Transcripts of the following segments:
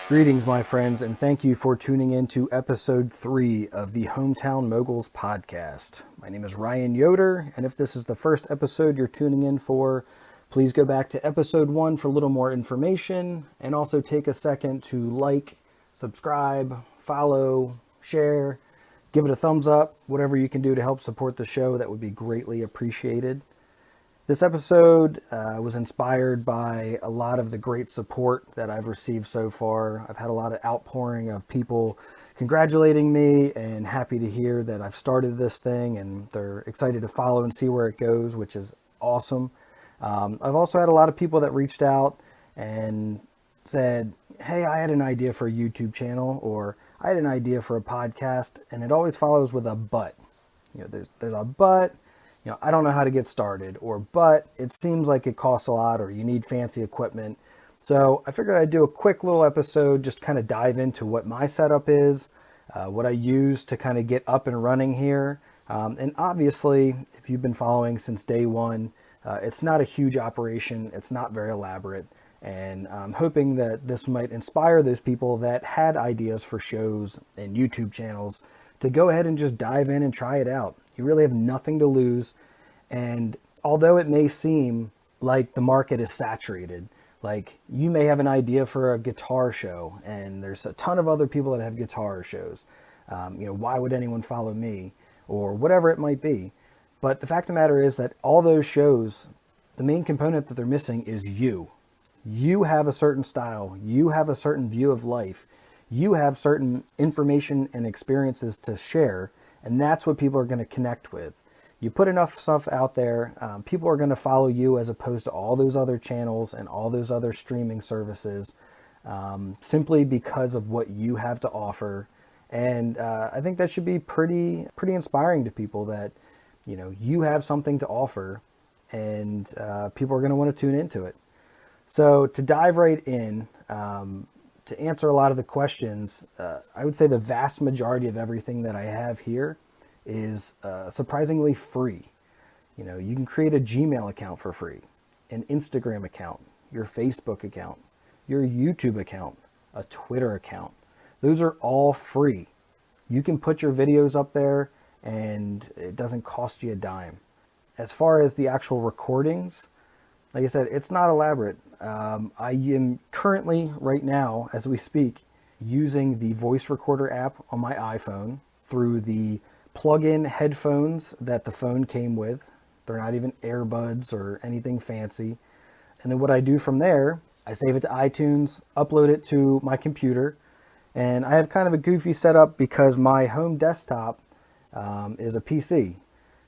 Greetings, my friends, and thank you for tuning in to episode 3 of the Hometown Moguls podcast. My name is Ryan Yoder, and if this is the first episode you're tuning in for, please go back to episode 1 for a little more information, and also take a second to like, subscribe, follow, share, give it a thumbs up, whatever you can do to help support the show, that would be greatly appreciated. This episode was inspired by a lot of the great support that I've received so far. I've had a lot of outpouring of people congratulating me and happy to hear that I've started this thing, and they're excited to follow and see where it goes, which is awesome. I've also had a lot of people that reached out and said, hey, I had an idea for a YouTube channel, or I had an idea for a podcast, and it always follows with a but. There's a but. I don't know how to get started, but it seems like it costs a lot, or you need fancy equipment. So I figured I'd do a quick little episode, just kind of dive into what my setup is, what I use to kind of get up and running here. And obviously, if you've been following since day one, it's not a huge operation. It's not very elaborate. And I'm hoping that this might inspire those people that had ideas for shows and YouTube channels to go ahead and just dive in and try it out. You really have nothing to lose. And although it may seem like the market is saturated, like you may have an idea for a guitar show and there's a ton of other people that have guitar shows. Why would anyone follow me, or whatever it might be? But the fact of the matter is that all those shows, the main component that they're missing is you. You have a certain style. You have a certain view of life. You have certain information and experiences to share. And that's what people are going to connect with. You put enough stuff out there, people are going to follow you as opposed to all those other channels and all those other streaming services, simply because of what you have to offer. And I think that should be pretty inspiring to people, that you have something to offer, and people are going to want to tune into it. So to dive right in, to answer a lot of the questions, I would say the vast majority of everything that I have here is surprisingly free. You can create a Gmail account for free, an Instagram account, your Facebook account, your YouTube account, a Twitter account. Those are all free. You can put your videos up there and it doesn't cost you a dime. As far as the actual recordings, like I said, it's not elaborate. I am currently, right now, as we speak, using the voice recorder app on my iPhone through the plug-in headphones that the phone came with. They're not even earbuds or anything fancy. And then what I do from there, I save it to iTunes, upload it to my computer, and I have kind of a goofy setup because my home desktop is a PC.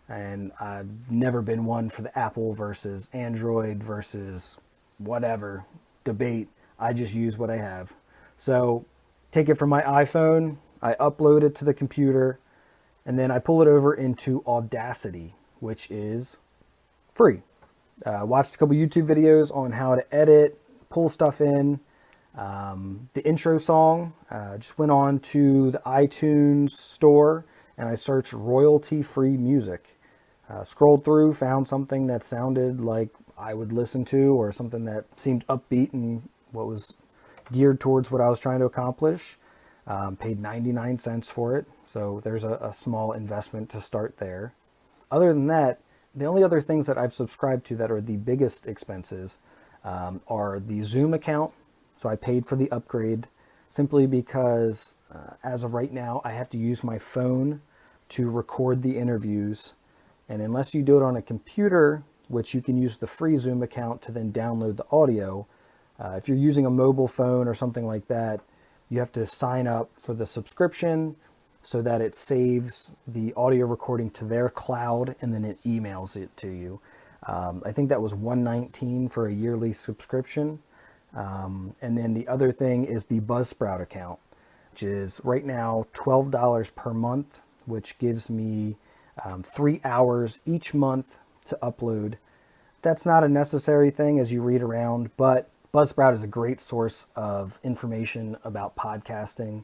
And I've never been one for the Apple versus Android versus whatever debate. I just use what I have. So take it from my iPhone, I upload it to the computer, and then I pull it over into Audacity, which is free. Watched a couple YouTube videos on how to edit, pull stuff in. The intro song, just went on to the iTunes store and I searched royalty-free music. Scrolled through, found something that sounded like I would listen to, or something that seemed upbeat and what was geared towards what I was trying to accomplish. Paid 99 cents for it, so there's a small investment to start there. Other than that, the only other things that I've subscribed to that are the biggest expenses are the Zoom account. So I paid for the upgrade simply because as of right now, I have to use my phone to record the interviews. And unless you do it on a computer, which you can use the free Zoom account to then download the audio, if you're using a mobile phone or something like that, you have to sign up for the subscription so that it saves the audio recording to their cloud and then it emails it to you. I think that was $119 for a yearly subscription. And then the other thing is the Buzzsprout account, which is right now $12 per month, which gives me 3 hours each month to upload. That's not a necessary thing as you read around, but Buzzsprout is a great source of information about podcasting.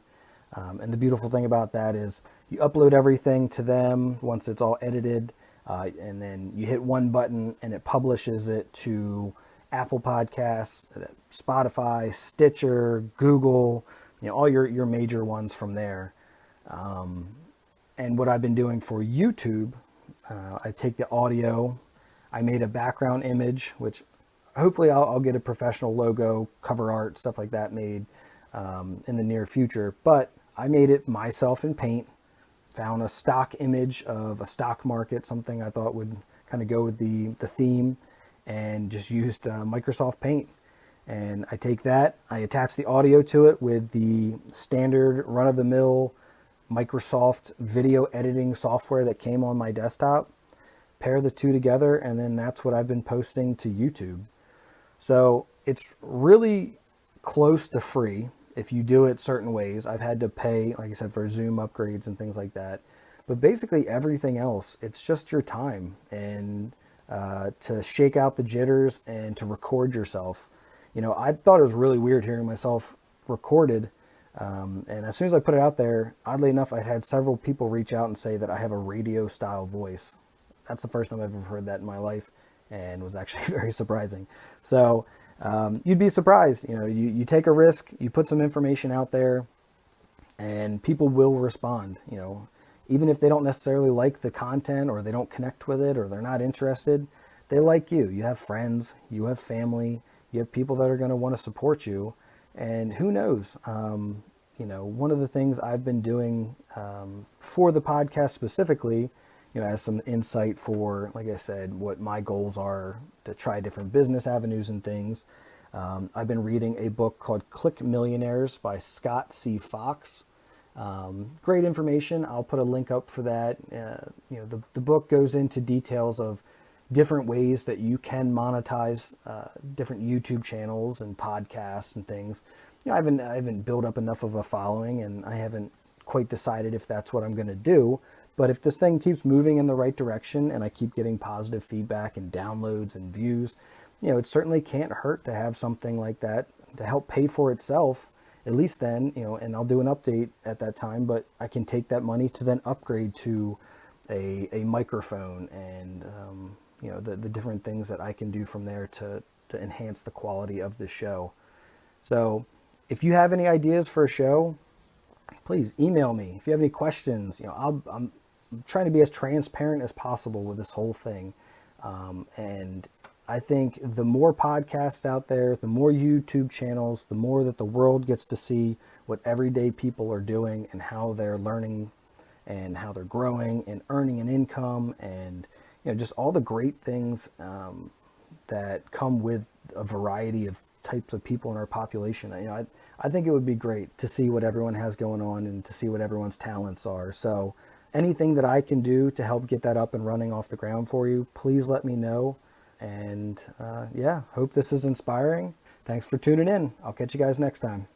And the beautiful thing about that is you upload everything to them once it's all edited, and then you hit one button and it publishes it to Apple Podcasts, Spotify, Stitcher, Google, all your major ones from there. And what I've been doing for YouTube, I take the audio, I made a background image, which hopefully I'll get a professional logo, cover art, stuff like that made in the near future. But I made it myself in Paint, found a stock image of a stock market, something I thought would kind of go with the theme, and just used Microsoft Paint. And I take that, I attach the audio to it with the standard run-of-the-mill Microsoft video editing software that came on my desktop, pair the two together, and then that's what I've been posting to YouTube. So it's really close to free if you do it certain ways. I've had to pay, like I said, for Zoom upgrades and things like that. But basically everything else, it's just your time and to shake out the jitters and to record yourself. I thought it was really weird hearing myself recorded. And as soon as I put it out there, oddly enough, I had several people reach out and say that I have a radio style voice. That's the first time I've ever heard that in my life, and was actually very surprising. So you'd be surprised. You take a risk, you put some information out there, and people will respond. Even if they don't necessarily like the content, or they don't connect with it, or they're not interested, they like you. You have friends, you have family, you have people that are going to want to support you. And who knows? One of the things I've been doing for the podcast specifically, as some insight for, like I said, what my goals are to try different business avenues and things. I've been reading a book called Click Millionaires by Scott C. Fox. Great information. I'll put a link up for that. The book goes into details of different ways that you can monetize different YouTube channels and podcasts and things. I haven't built up enough of a following, and I haven't quite decided if that's what I'm going to do. But if this thing keeps moving in the right direction and I keep getting positive feedback and downloads and views, it certainly can't hurt to have something like that to help pay for itself. At least then, and I'll do an update at that time, but I can take that money to then upgrade to a microphone and, the different things that I can do from there to enhance the quality of the show. So if you have any ideas for a show, please email me. If you have any questions, I'm trying to be as transparent as possible with this whole thing. And I think the more podcasts out there, the more YouTube channels, the more that the world gets to see what everyday people are doing and how they're learning and how they're growing and earning an income, and just all the great things that come with a variety of types of people in our population. I think it would be great to see what everyone has going on and to see what everyone's talents are. So anything that I can do to help get that up and running off the ground for you, please let me know. And hope this is inspiring. Thanks for tuning in. I'll catch you guys next time.